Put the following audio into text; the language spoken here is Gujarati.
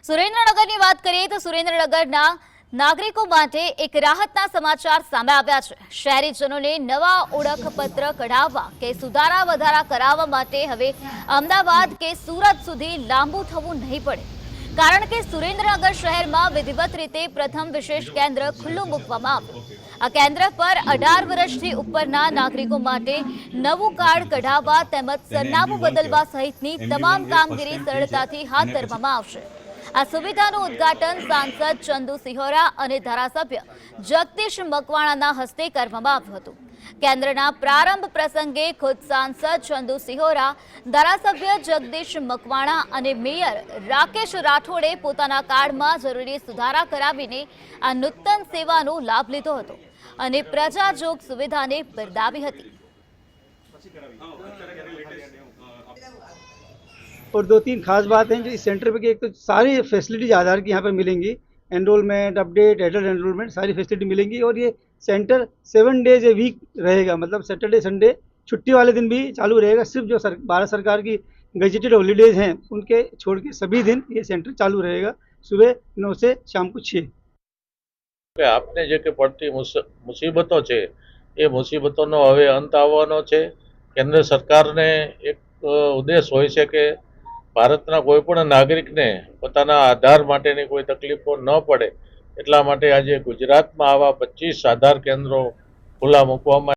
સુરેન્દ્રનગરની વાત કરીએ તો સુરેન્દ્રનગરના નાગરિકો માટે એક રાહતના સમાચાર સામે આવ્યા છે। શહેરીજનોને નવા ઓળખપત્ર કઢાવવા કે સુધારા વધારા કરાવવા માટે હવે અમદાવાદ કે સુરત સુધી લાંબુ થવું નહીં પડે, કારણ કે સુરેન્દ્રનગર શહેરમાં વિધિવત રીતે પ્રથમ વિશેષ કેન્દ્ર ખુલ્લું મૂકવામાં આવ્યું। આ કેન્દ્ર પર 18 વર્ષથી ઉપરના નાગરિકો માટે નવું કાર્ડ કઢાવવા તેમજ સરનામું બદલવા સહિતની તમામ કામગીરી સરળતાથી હાથ ધરવામાં આવશે। આ સુવિધાનું ઉદ્ઘાટન સાંસદ ચંદુ સિહોરા અને ધારાસભ્ય જગદીશ મકવાણાના હસ્તે કરવામાં આવ્યું હતું। કેન્દ્રના પ્રારંભ પ્રસંગે ખુદ સાંસદ ચંદુ સિહોરા, ધારાસભ્ય જગદીશ મકવાણા અને મેયર રાકેશ રાઠોડે પોતાના કાર્ડમાં જરૂરી સુધારા કરાવીને આ નૂતન સેવાનો લાભ લીધો હતો અને પ્રજાજોગ સુવિધાને બિરદાવી હતી। और दो तीन खास बात हैं जो इस सेंटर पे कि एक तो सारी फैसिलिटीज आधार की यहाँ पर मिलेंगी, एनरोलमेंट, अपडेट, एडल्ट एनरोलमेंट सारी फैसिलिटी मिलेंगी। और ये सेंटर 7 डेज ए वीक रहेगा, मतलब सैटरडे संडे छुट्टी वाले दिन भी चालू रहेगा। सिर्फ जो भारत सरकार की गजेटेड हॉलीडेज हैं उनके छोड़ के सभी दिन ये सेंटर चालू रहेगा, सुबह 9 से शाम को 6। આપને જે કે પડતી મુસીબતો છે એ મુસીબતોનો હવે અંત આવવાનો છે। કેન્દ્ર સરકારને એક ઉદ્દેશ હોય છે કે ભારતના કોઈ પણ નાગરિકને પોતાના આધાર માટેની કોઈ તકલીફો ન પડે, એટલા માટે આજે ગુજરાતમાં આવા 25 આધાર કેન્દ્રો ખુલ્લા મૂકવામાં